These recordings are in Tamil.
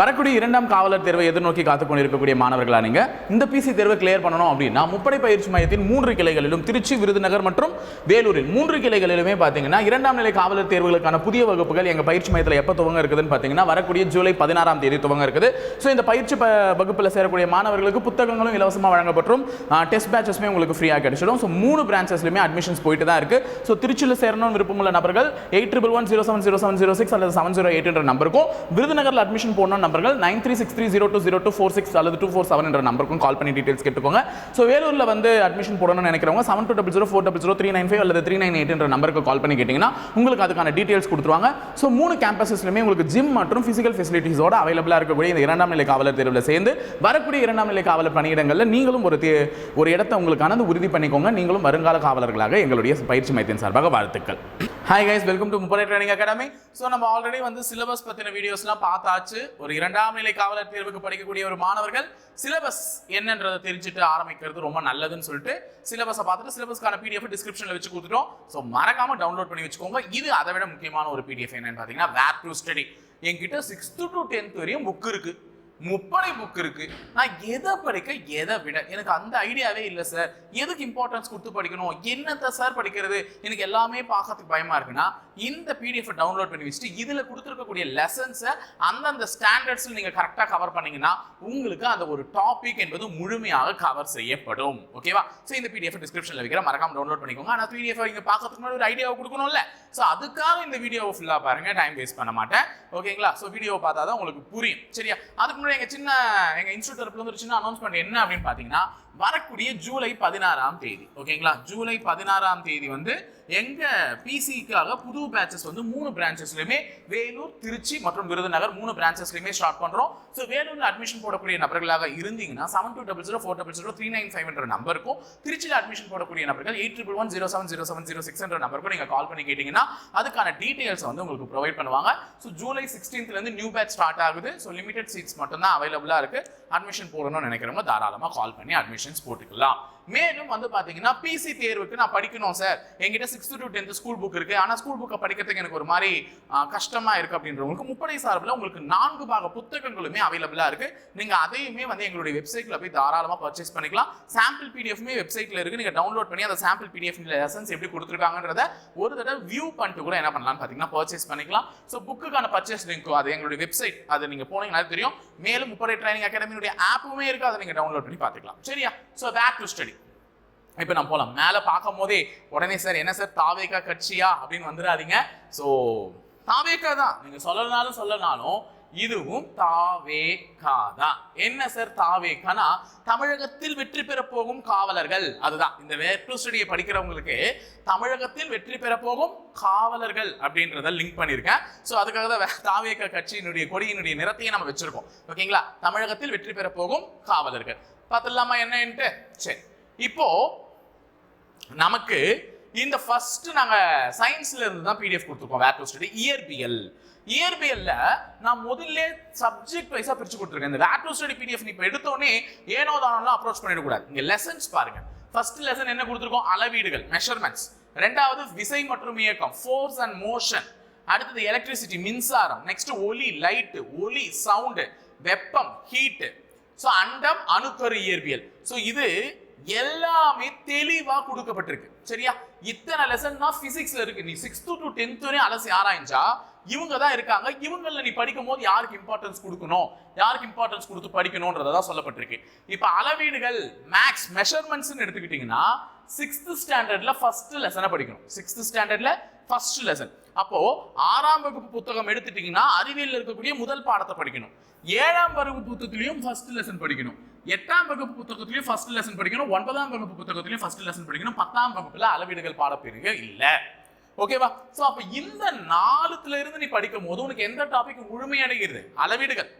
வரக்கூடிய இரண்டாம் காவலர் தேர்வை எதிர்நோக்கி காத்துக்கொண்டிருக்கக்கூடிய மாணவர்களா நீங்க இந்த பிசி தேர்வை கிளியர் பண்ணணும் அப்படின்னா முப்படை பயிற்சி மையத்தின் 3 கிளைகளிலும் திருச்சி, விருதுநகர் மற்றும் வேலூரில் 3 கிளைகளிலுமே பாத்தீங்கன்னா இரண்டாம் நிலை காவலர் தேர்வுகளுக்கான புதிய வகுப்புகள் எங்க பயிற்சி மையத்தில் எப்ப துவங்க இருக்குதுன்னு பாத்தீங்கன்னா வரக்கூடிய ஜூலை 16ஆம் தேதி துவங்க இருக்குது. ஸோ இந்த பயிற்சி வகுப்பில் சேரக்கூடிய மாணவர்களுக்கு புத்தகங்களும் இலவசமாக வழங்கப்படும். டெஸ்ட் பேட்சஸ்மே உங்களுக்கு ஃப்ரீயாக கிடைச்சிடும். ஸோ 3 பிரான்ச்சஸ்லையுமே அட்மிஷன்ஸ் போயிட்டு தான் இருக்கு. ஸோ திருச்சியில் சேரணும் விருப்பமுள்ள நபர்கள் 8111070706 அல்லது 708 என்ற நம்பருக்கும், விருதுநகரில் அட்மிஷன் போடணும் நம்பர்கள் 9363020246 அல்லது 247 என்ற நம்பருக்கும் கால் பண்ணி டீடைல்ஸ் கேட்டுக்கோங்க. ஸோ வேலூரில் வந்து அட்மிஷன் போடணும்னு நினைக்கிறவங்க 7200400395 அல்லது 398 என்ற நம்பருக்கு கால் பண்ணி கேட்டிங்கன்னா உங்களுக்கு அதுக்கான டீடைல்ஸ் கொடுத்துருவாங்க. ஸோ 3 கேம்பஸஸ்லையுமே உங்களுக்கு ஜிம் மற்றும் ஃபிசிக்கல் ஃபெசிலிட்டிஸோட அவைலபிளாக இருக்கக்கூடிய இந்த இரண்டாம் நிலை காவலர் தேர்வில் சேர்ந்து வரக்கூடிய இரண்டாம் நிலை காவலர் பணியிடங்களில் நீங்களும் ஒரு இடத்தை உங்களுக்கானது உறுதி பண்ணிக்கோங்க. நீங்களும் வருங்கால காவலர்களாக எங்களுடைய பயிற்சி மையத்தின் சார்பாக வாழ்த்துக்கள். ஹாய் கைஸ், வெல்கம் டு முப்படை ட்ரைனிங் அகாடமி. ஸோ நம்ம ஆல்ரெடி வந்து சிலபஸ் பற்றின வீடியோஸ்லாம் பார்த்தாச்சு. ஒரு இரண்டாம் நிலை காவலர் தேர்வுக்கு படிக்கக்கூடிய ஒரு மாணவர்கள் சிலபஸ் என்னன்றதை தெரிஞ்சுட்டு ஆரம்பிக்கிறது ரொம்ப நல்லதுன்னு சொல்லிட்டு சிலபஸை பார்த்துட்டு சிலபஸ்க்கான பிடிஎஃப் டிஸ்கிரிப்ஷனில் வச்சு கொடுத்துட்டோம். ஸோ மறக்காம டவுன்லோட் பண்ணி வச்சுக்கோங்க. இது அதை விட முக்கியமான ஒரு பிடிஎஃப் என்னன்னு பார்த்தீங்கன்னா வேர் டு ஸ்டடி. என்கிட்ட 6th to 10th வரையும் புக் இருக்கு, முப்படை புக் இருக்கு. நான் எதை படிக்க எதை விட எனக்கு அந்த ஐடியாவே இல்லை சார். எதுக்கு இம்பார்ட்டன்ஸ் கொடுத்து படிக்கணும், என்னத்தை சார் படிக்கிறது, எனக்கு எல்லாமே பார்க்கறதுக்கு பயமா இருக்குன்னா இந்த பிடிஎஃப் டவுன்லோட் பண்ணி வச்சுட்டு இதில் கொடுத்துருக்கக்கூடிய லெசன்ஸை அந்தந்த ஸ்டாண்டர்ட்ஸில் நீங்கள் கரெக்டாக கவர் பண்ணீங்கன்னா உங்களுக்கு அந்த ஒரு டாபிக் என்பது முழுமையாக கவர் செய்யப்படும். ஓகேவா? ஸோ இந்த பிடிஎஃப் டிஸ்கிரிப்ஷனில் வைக்கிற மறக்காம டவுன்லோட் பண்ணிக்கோங்க. ஆனால் பிடிஎஃப் இங்கே பார்க்கறதுக்கு முன்னாடி ஒரு ஐடியாவை கொடுக்கணும்ல. ஸோ அதுக்காக இந்த வீடியோவை ஃபுல்லாக பாருங்க, டைம் வேஸ்ட் பண்ண மாட்டேன். ஓகேங்களா? ஸோ வீடியோவை பார்த்தா தான் உங்களுக்கு புரியும். சரியா? அதுக்கு முன்னாடி எங்க இன்ஸ்டியூட் தரப்புல ஒரு சின்ன அனௌன்ஸ்மெண்ட் என்ன அப்படின்னு பாத்தீங்கன்னா வரக்கூடிய ஜூலை 16ஆம் தேதி. ஓகேங்களா? ஜூலை 16ஆம் தேதி வந்து எங்க பிசிக்காக புது பேட்சஸ் வந்து 3 பிரான்ச்சஸ்லயுமே வேலூர், திருச்சி மற்றும் விருதுநகர் 3 பிரான்ச்சஸ்லயுமே ஸ்டார்ட் பண்றோம். ஸோ வேலூர்ல அட்மிஷன் போடக்கூடிய நபர்களாக இருந்தீங்கன்னா 7200400395 என்ற நம்பருக்கும், திருச்சியில் அட்மிஷன் போடக்கூடிய நபர்கள் 8111070706 என்ற நம்பருக்கும் நீங்க கால் பண்ணி கேட்டீங்கன்னா அதுக்கான டீடைல்ஸ் வந்து உங்களுக்கு ப்ரொவைட் பண்ணுவாங்க. ஸோ ஜூலை 16th இருந்து நியூ பேட்ச் ஸ்டார்ட் ஆகுது. ஸோ லிமிடெட் சீட்ஸ் மட்டும் தான் அவைலபிளா இருக்கு. அட்மிஷன் போடணும்னு நினைக்கிறவங்க தாராளமா கால் பண்ணி அட்மிஷன்ஸ் போட்டுக்கலாம். மேலும் வந்து பாத்தீங்கன்னா பிசி தேர்வுக்கு நான் படிக்கணும் சார், என்கிட்ட 6th to 10th school book இருக்கு, ஆனா ஸ்கூல் புக்கை படிக்கிறதுக்கு எனக்கு ஒரு மாதிரி கஷ்டமா இருக்கு அப்படின்றவங்களுக்கு முப்படை சார்பில் உங்களுக்கு 4 பாக புத்தகங்களுமே அவைலபிளா இருக்கு. நீங்க அதையுமே வந்து எங்களுடைய வெப்சைட்ல போய் தாராளமா பர்ச்சேஸ் பண்ணிக்கலாம். சாம்பிள் பிடிஎஃப்மே வெப்சைட்ல இருக்கு. நீங்க டவுன்லோட் பண்ணி அந்த சாம்பிள் பிடிஎஃப் லெசன்ஸ் எப்படி கொடுத்துருக்காங்கன்றத ஒரு தடவை வியூ பண்ணிட்டு கூட என்ன பண்ணலாம்னு பாத்தீங்கன்னா பர்ச்சேஸ் பண்ணிக்கலாம். ஸோ புக்குக்கான பர்ச்சேஸ் லிங்க் அது எங்களுடைய வெப்சைட், அது நீங்க போனீங்கன்னா தெரியும். மேலும் முப்படை ட்ரைனிங் அகாடமியுடைய ஆப்புமே இருக்கு, அதை நீங்க டவுன்லோட் பண்ணி பார்த்துக்கலாம். சரியா? So where to study. இப்போ நான் போலாம். மேலே பார்க்கும் போதே உடனே சார் என்ன சார் தாவேகா கட்சியா அப்படின்னு வந்துடாதீங்க. ஸோ தாவேகா தான், நீங்க சொல்லனாலும் இதுவும் தாவேகா தான். என்ன சார் தாவேகானா தமிழகத்தில் வெற்றி பெற போகும் காவலர்கள். அதுதான் இந்த வேர் டு ஸ்டடியை படிக்கிறவங்களுக்கு தமிழகத்தில் வெற்றி பெற போகும் காவலர்கள் அப்படின்றத லிங்க் பண்ணியிருக்கேன். ஸோ அதுக்காக தான் தாவேகா கட்சியினுடைய கொடியினுடைய நிறத்தையே நம்ம வச்சிருக்கோம். ஓகேங்களா? தமிழகத்தில் வெற்றி பெற போகும் காவலர்கள் பார்த்துடலாமா என்னன்ட்டு. சரி, இப்போ நமக்கு இந்த ஃபர்ஸ்ட் நாங்க சயின்ஸ்ல இருந்து தான் பிடிஎஃப் கொடுத்துருக்கோம். வேர் டு ஸ்டடி இயற்பியல்ல நான் முதல்ல சப்ஜெக்ட் வைஸா பிரிச்சு கொடுத்துருக்கேன். இந்த வேர் டு ஸ்டடி பிடிஎஃப் நீ இப்போ எடுத்தோடனே ஏனோ தானோலாம் அப்ரோச் பண்ணிடக்கூடாது. இங்க லெசன்ஸ் பாருங்க. ஃபர்ஸ்ட் லெசன் என்ன கொடுத்துருக்கோம்? அளவீடுகள், மெஷர்மெண்ட்ஸ். ரெண்டாவது விசை மற்றும் இயக்கம், ஃபோர்ஸ் அண்ட் மோஷன். அடுத்தது எலக்ட்ரிசிட்டி, மின்சாரம். நெக்ஸ்ட் ஒலி, லைட், ஒலி, சவுண்ட், வெப்பம், ஹீட். ஸோ அண்டம், அணுக்கரு இயற்பியல். ஸோ இது எல்லாமே தெளிவா கொடுக்கப்பட்டிருக்கு. சரியா? இத்தனை லெசன் தான் பிசிக்ஸ்ல இருக்கு. நீ 6th to 10th வரையும் அலசி ஆராய்ஞ்சா இவங்க தான் இருக்காங்க. இவங்கள நீ படிக்கும் போது யாருக்கு இம்பார்ட்டன்ஸ் கொடுக்கணும், யாருக்கு இம்பார்ட்டன்ஸ் கொடுத்து படிக்கணும்ன்றதான் சொல்லப்பட்டிருக்கு. இப்ப அளவீடுகள், மேக்ஸ், மெஷர்மெண்ட்ஸ் எடுத்துக்கிட்டீங்கன்னா 6th ஸ்டாண்டர்ட்ல ஃபர்ஸ்ட் லெசனை படிக்கணும். 6th ஸ்டாண்டர்ட்ல ஃபர்ஸ்ட் லெசன். அப்போ 6ஆம் வகுப்பு புத்தகம் எடுத்துட்டீங்கன்னா அறிவியல் இருக்கக்கூடிய முதல் பாடத்தை படிக்கணும். 7ஆம் வகுப்பு புத்தகத்திலையும் ஃபர்ஸ்ட் லெசன் படிக்கணும். 8ஆம் வகுப்பு புத்தகத்திலையும் ஃபர்ஸ்ட் லெசன் படிக்கணும். 9ஆம் வகுப்பு புத்தகத்திலையும் ஃபர்ஸ்ட் லெசன் படிக்கணும். 10ஆம் வகுப்புல அளவீடுகள் பாடப்பிரிவு இல்ல. ஓகேவா? சோ அப்ப இந்த 4த்துல இருந்து நீ படிக்கும் போது உனக்கு எந்த டாபிக் முழுமையடைகிறது? அளவீடுகள்.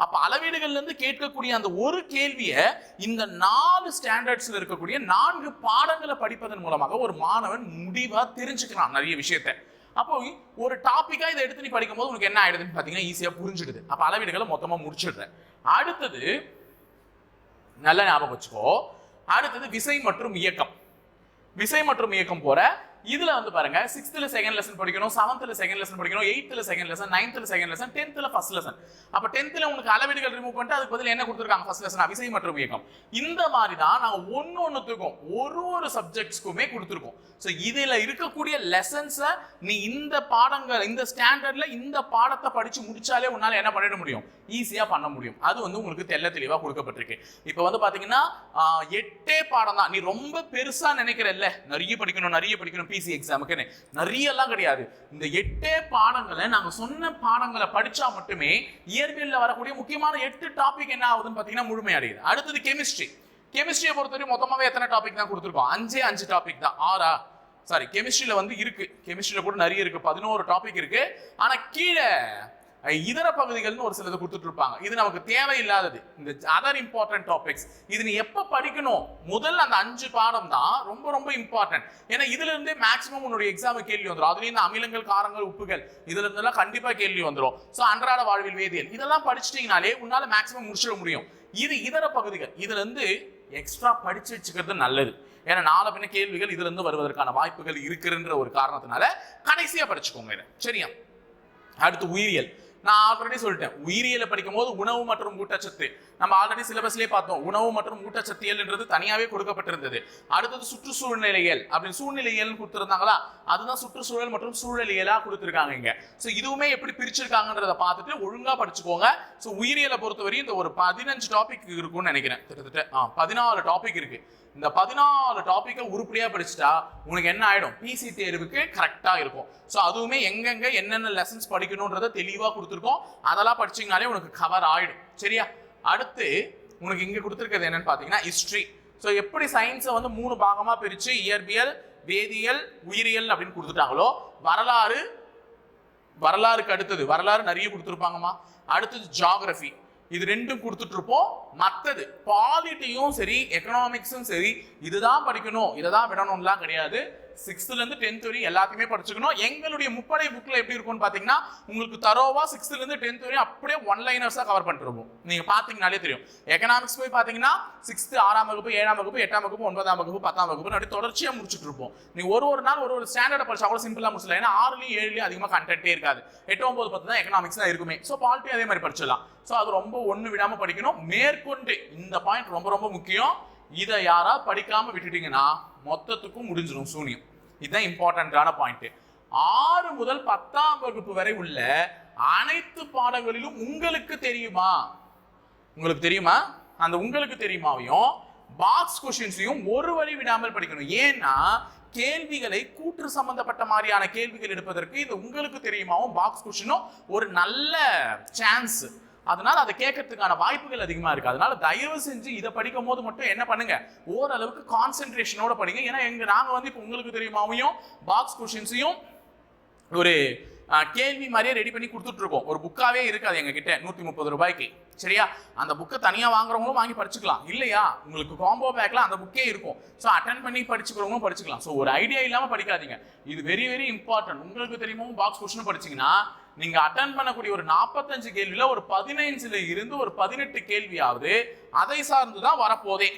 அப்ப அளவீடுகள்ல இருந்து கேட்கக்கூடிய அந்த ஒரு கேள்வியை இந்த 4 ஸ்டாண்டர்ட்ஸ்ல இருக்கக்கூடிய 4 பாடங்களை படிப்பதன் மூலமாக ஒரு மாணவன் முடிவா தெரிஞ்சுக்கலாம் நிறைய விஷயத்தை. அப்போ ஒரு டாபிக்கா இதை எடுத்து நீ படிக்கும் போது உனக்கு என்ன ஆயிடுதுன்னு பாத்தீங்கன்னா ஈஸியா புரிஞ்சுடுது. அப்ப அளவீடுகளை மொத்தமா முடிச்சிடுறேன். அடுத்தது நல்ல ஞாபகம் வச்சுக்கோ. அடுத்தது விசை மற்றும் இயக்கம். விசை மற்றும் இயக்கம் போற இதுல வந்து பாருங்க 6th செகண்ட் லெசன் படிக்கணும், 7th செகண்ட் லெசன் படிக்கணும், 8th second lesson, 9th second lesson, 10th first lesson. அப்ப 10th உங்களுக்கு அளவீடுகள் ரிமூவ் பண்ணிட்டு அதுக்கு பதில் என்ன கொடுத்திருக்காங்க ஃபர்ஸ்ட் லெசன் விசை மற்றும் இயக்கம். இந்த மாதிரி தான் நாங்க ஒன்னொன்னுத்துக்கும் ஒரு சப்ஜெக்ட்ஸ்க்குமே கொடுத்திருக்கோம். சோ இதுல இருக்கக்கூடிய லெசன்ஸை நீ இந்த பாடங்கள் இந்த ஸ்டாண்டர்ட்ல இந்த பாடத்தை படிச்சு முடிச்சாலே உன்னால என்ன பண்ணிட முடியும், ஈஸியா பண்ண முடியும். அது வந்து உங்களுக்கு தெளிவா கொடுக்கப்பட்டிருக்கு. இப்போ வந்து பாத்தீங்கன்னா 8 பாடம் தான். நீ ரொம்ப பெருசா நினைக்கிறல்ல நிறைய படிக்கணும் பிசி எக்ஸாமுக்கு, நிறைய எல்லாம் கிடையாது. இந்த 8 பாடங்களை நாங்க சொன்ன பாடங்களை படிச்சா மட்டுமே இயற்பியல்ல வரக்கூடிய முக்கியமான 8 டாபிக் என்ன ஆகுதுன்னு பாத்தீங்கன்னா முழுமையடையுது. அடுத்தது கெமிஸ்ட்ரியை பொறுத்தவரை மொத்தமாவே எத்தனை டாபிக் தான் கொடுத்துருக்கோம், 5 டாபிக் தான். 6 சாரி கெமிஸ்ட்ரியில வந்து இருக்கு, கெமிஸ்ட்ரியில கூட நிறைய இருக்கு, 11 டாபிக் இருக்கு. ஆனா கீழே இதர பகுதிகள்னு ஒரு சிலது கொடுத்துட்டு இருப்பாங்க. இது நமக்கு தேவையில்லாதது, இந்த அதர் இம்பார்ட்டன்ட் டாபிக்ஸ். இது நீ எப்ப படிக்கணும், முதல்ல அந்த 5 பாடம் தான் ரொம்ப ரொம்ப இம்பார்ட்டன்ட். ஏன்னா இதுல இருந்தே மேக்ஸிமம் உன்னுடைய எக்ஸாம் கேள்வி வந்துடும். அதுலயும் இந்த அமிலங்கள், காரங்கள், உப்புகள் இதுல இருந்தெல்லாம் கண்டிப்பா கேள்வி வந்துடும். சோ அன்றாட வாழ்வில் வேதியியல் இதெல்லாம் படிச்சிட்டீங்கனாலே உன்னால மேக்ஸிமம் முடிச்சிட முடியும். இது இதர பகுதிகள், இதுல இருந்து எக்ஸ்ட்ரா படிச்சு வச்சுக்கிறது நல்லது. ஏன்னா நாளை பின்ன கேள்விகள் இதுல இருந்து வருவதற்கான வாய்ப்புகள் இருக்குன்ற ஒரு காரணத்தினால கடைசியா படிச்சுக்கோங்க இதை, சரியா? அடுத்து உயிரியல். நான் ஆல்ரெடி சொல்லிட்டேன், உயிரியலை படிக்கும் போது உணவு மற்றும் ஊட்டச்சத்து நம்ம ஆல்ரெடி சிலபஸ்லயே பார்த்தோம். உணவு மற்றும் ஊட்டச்சத்தியல்ன்றது தனியாவே கொடுக்கப்பட்டிருந்தது. அடுத்தது சுற்றுச்சூழ்நிலையியல் அப்படின்னு சூழ்நிலையியல் கொடுத்திருந்தாங்களா, அதுதான் சுற்றுச்சூழல் மற்றும் சூழலியலா கொடுத்திருக்காங்க இங்க. சோ இதுவுமே எப்படி பிரிச்சிருக்காங்கன்றத பார்த்துட்டு ஒழுங்கா படிச்சுக்கோங்க. சோ உயிரியலை பொறுத்தவரையும் இந்த ஒரு 15 டாபிக் இருக்கும்னு நினைக்கிறேன், கிட்டத்தட்ட 14 டாபிக் இருக்கு. இந்த 14 டாபிக்கை உருப்படியா படிச்சுட்டா உனக்கு என்ன ஆயிடும், பிசி தேர்வுக்கு கரெக்டா இருக்கும். சோ அதுவுமே எங்கெங்க என்னென்ன லெசன்ஸ் படிக்கணும்ன்றத தெளிவா கொடுத்துருக்கோம். அதெல்லாம் படிச்சீங்கனாலே உனக்கு கவர் ஆயிடும், சரியா? அடுத்து உனக்கு இங்க கொடுத்துருக்கிறது என்னன்னு பாத்தீங்கன்னா ஹிஸ்டரி. சோ எப்படி சயின்ஸை வந்து 3 பாகமா பிரிச்சு இயற்பியல், வேதியியல், உயிரியல் அப்படின்னு கொடுத்துட்டாங்களோ, வரலாறுக்கு அடுத்தது வரலாறு நிறைய கொடுத்துருப்பாங்கம்மா. அடுத்தது ஜியோகிராஃபி, இது 2 கொடுத்துட்டு இருப்போம். மற்றது பாலிட்டியும் சரி எக்கனாமிக்ஸும் சரி இதுதான் படிக்கணும், இதைதான் விடணும்லாம் கிடையாது. 6th இருந்து 10th வரை எல்லாத்தையுமே படிச்சுக்கணும். எங்களுடைய முப்படை புக்ல எப்படி இருக்கும்னு பாத்தீங்கன்னா உங்களுக்கு தரோவா 6th இருந்து 10th வரை அப்படியே ஒன்லைனர்ஸா கவர் பண்ணிட்டு இருப்போம். நீங்க பாத்தீங்கனாலே தெரியும். எக்கனாமிக்ஸ் போய் பாத்தீங்கன்னா 6th 6ஆம் வகுப்பு 7ஆம் வகுப்பு 8ஆம் வகுப்பு 9ஆம் வகுப்பு 10ஆம் வகுப்பு அப்படி தொடர்ச்சியா முடிச்சுட்டு இருப்போம். நீ ஒரு நாள் ஒரு ஸ்டாண்டர்ட் படிச்சா கூட சிம்பிளா முடிச்சலாம். ஏன்னா 6லயும் 7லயும் அதிகமா கண்டென்ட்டே இருக்காது. 8, 9, 10 தான் எக்கனாமிக்ஸ் தான் இருக்குமே. சோ பாலிட்டி அதே மாதிரி படிச்சிடலாம். சோ அது ரொம்ப ஒண்ணு விடாம படிக்கணும். மேற்கொண்டு இந்த பாயிண்ட் ரொம்ப ரொம்ப முக்கியம். இதை யாரா படிக்காம விட்டுட்டீங்கன்னா மொத்தத்துக்கும் முடிஞ்சிடும் சூனியம். இதுதான் இம்பார்ட்டன்டான பாயிண்ட். 6 முதல் 10ஆம் வகுப்பு வரை உள்ள அனைத்து பாடங்களிலும் உங்களுக்கு தெரியுமா, அந்த உங்களுக்கு தெரியுமாவையும் பாக்ஸ் கொஸ்டின்ஸையும் ஒரு வழி விடாமல் படிக்கணும். ஏன்னா கேள்விகளை கூற்று சம்பந்தப்பட்ட மாதிரியான கேள்விகள் எடுப்பதற்கு இது உங்களுக்கு தெரியுமாவும் பாக்ஸ் கொஸ்டினும் ஒரு நல்ல சான்ஸ். அதனால அதை கேட்கறதுக்கான வாய்ப்புகள் அதிகமா இருக்கு. அதனால தயவு செஞ்சு இதை படிக்கும் போது மட்டும் என்ன பண்ணுங்க, ஓரளவுக்கு கான்சென்ட்ரேஷனோட படிங்க. ஏன்னா நாங்க வந்து இப்போ உங்களுக்கு தெரியுமாவையும் பாக்ஸ் கொஸ்டின்ஸையும் ஒரு கேள்வி மாதிரியே ரெடி பண்ணி கொடுத்துட்டு இருக்கோம். ஒரு புக்காவே இருக்காது எங்க கிட்ட 130 ரூபாய்க்கு, சரியா? அந்த புக்கை தனியா வாங்குறவங்களும் வாங்கி படிச்சுக்கலாம், இல்லையா உங்களுக்கு காம்போ பேக்ல அந்த புக்கே இருக்கும். ஸோ அட்டென்ட் பண்ணி படிச்சுக்கிறவங்களும் படிச்சுக்கலாம். ஸோ ஒரு ஐடியா இல்லாம படிக்காதீங்க. இது வெரி வெரி இம்பார்ட்டன்ட். உங்களுக்கு தெரியுமா பாக்ஸ் கொஸ்டின் படிச்சீங்கன்னா நீங்க அட்டென்ட் பண்ணக்கூடிய ஒரு 45 கேள்வியில ஒரு 15ல இருந்து ஒரு 18 கேள்வியாவது அதை சார்ந்துதான் வரப்போதே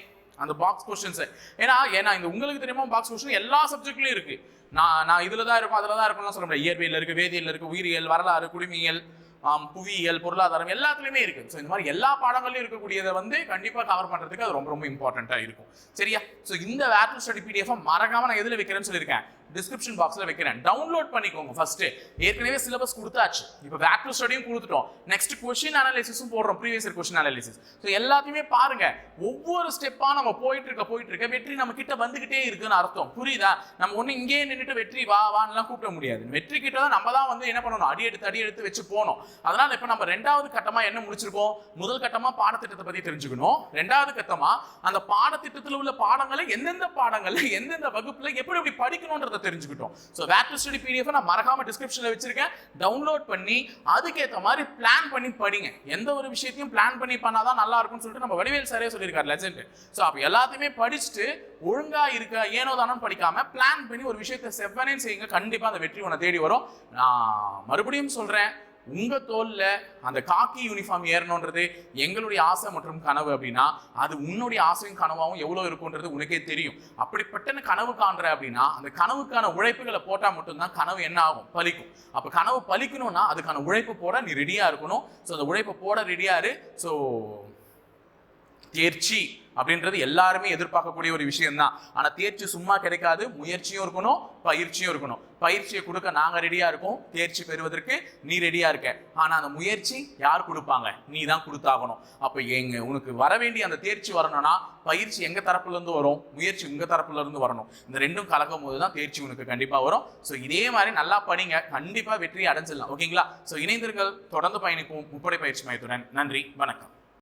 அந்த பாக்ஸ் கொஸ்டின்ஸ். ஏன்னா இந்த உங்களுக்கு தெரியுமா பாக்ஸ் கொஸ்டின் எல்லா சப்ஜெக்ட்லயும் இருக்கு. நான் இதுல தான் இருக்கும் அதுல தான் இருக்கும்னு சொல்ல முடியாது. இயற்பியல் இருக்கு, வேதியியல் இருக்கு, உயிரியல், வரலாறு, குடிமியல், புவியியல், பொருளாதாரம் எல்லாத்துலயுமே இருக்கு. ஸோ இந்த மாதிரி எல்லா பாடங்களையும் இருக்கக்கூடியதை வந்து கண்டிப்பா கவர் பண்றதுக்கு அது ரொம்ப ரொம்ப இம்பார்ட்டன்டா இருக்கும், சரியா? ஸோ இந்த வேர் டு ஸ்டடி பிடிஎஃப் மறக்காம நான் எதுல வைக்கிறேன்னு சொல்லியிருக்கேன், டிஸ்கிரிப்ஷன் பாக்ஸ்ல வைக்கிறேன். டவுன்லோட் பண்ணிக்கோங்க. ஃபர்ஸ்ட் ஏற்கனவே சிலபஸ் கொடுத்தாச்சு, இப்போ வேர் டு ஸ்டடியும் கொடுத்துட்டோம். நெக்ஸ்ட் கொஸ்டின் அனாலிசிஸும் போடுறோம், previous year question analysis. So எல்லாத்தையுமே பாருங்க. ஒவ்வொரு ஸ்டெப்பா நம்ம போயிட்டு இருக்க வெற்றி நம்ம கிட்ட வந்துகிட்டே இருக்குன்னு அர்த்தம். புரியுதா? நம்ம ஒண்ணு இங்கே நின்றுட்டு வெற்றி வான்லாம் கூப்பிட முடியாது. வெற்றி கிட்ட தான் நம்ம தான் வந்து என்ன பண்ணணும், அடி எடுத்து வச்சு போனோம். அதனால இப்ப நம்ம 2வது கட்டமா என்ன முடிச்சிருக்கோம், முதல் கட்டமா பாடத்திட்டத்தை பத்தி தெரிஞ்சுக்கணும். 2வது கட்டமா அந்த பாடத்திட்டத்தில் உள்ள பாடங்களை எந்தெந்த பாடங்கள்ல எந்தெந்த வகுப்புல எப்படி படிக்கணும்ன்றத தெரிஞ்சுக்கிட்டோம். So where to study PDF நான் மறக்காம டிஸ்கிரிப்ஷன்ல வச்சிருக்கேன். டவுன்லோட் பண்ணி அதுக்கேற்ற மாதிரி பிளான் பண்ணி படிங்க. எந்த ஒரு விஷயத்தையும் பிளான் பண்ணி பண்ணாதான் நல்லா இருக்கும்னு சொல்லிட்டு நம்ம வடிவேல் சாரே சொல்லியிருக்காரு, லெஜெண்ட். சோ அப்ப எல்லாத்தையுமே படிச்சுட்டு ஒழுங்கா இருக்க ஏனோ தானோ படிக்காம பிளான் பண்ணி ஒரு விஷயத்தை செவ்வனே செய்யுங்க. கண்டிப்பா அந்த வெற்றி உன்னை தேடி வரும். நான் மறுபடியும் சொல்றேன், உங்க தோல்ல அந்த காக்கி யூனிஃபார்ம் ஏறணுன்றது எங்களுடைய ஆசை மற்றும் கனவு அப்படின்னா அது உன்னுடைய ஆசையும் கனவாகவும் எவ்வளவு இருக்குன்றது உனக்கே தெரியும். அப்படிப்பட்ட கனவு காண்ற அப்படின்னா அந்த கனவுக்கான உழைப்புகளை போட்டா மட்டும்தான் கனவு என்ன ஆகும், பலிக்கும். அப்ப கனவு பலிக்கணும்னா அதுக்கான உழைப்பு போட நீ ரெடியா இருக்கணும். ஸோ அந்த உழைப்பு போட ரெடியா இரு. ஸோ தேர்ச்சி அப்படின்றது எல்லாருமே எதிர்பார்க்கக்கூடிய ஒரு விஷயம் தான். ஆனா தேர்ச்சி சும்மா கிடைக்காது, முயற்சியும் இருக்கணும், பயிற்சியும் இருக்கணும். பயிற்சியை கொடுக்க நாங்க ரெடியா இருக்கோம், தேர்ச்சி பெறுவதற்கு நீ ரெடியா இருக்க. ஆனா அந்த முயற்சி யார் கொடுப்பாங்க, நீ தான் கொடுத்தாகணும். அப்ப உனக்கு வர வேண்டிய அந்த தேர்ச்சி வரணும்னா பயிற்சி எங்க தரப்புல இருந்து வரும், முயற்சி உங்க தரப்புல இருந்து வரணும். இந்த ரெண்டும் கலக்கும் போதுதான் தேர்ச்சி உனக்கு கண்டிப்பா வரும். ஸோ இதே மாதிரி நல்லா படிங்க, கண்டிப்பா வெற்றியை அடைஞ்சிடலாம். ஓகேங்களா? ஸோ இணைந்தீர்கள், தொடர்ந்து பயணிப்போம் முப்படை பயிற்சி மையத்துடன். நன்றி, வணக்கம்.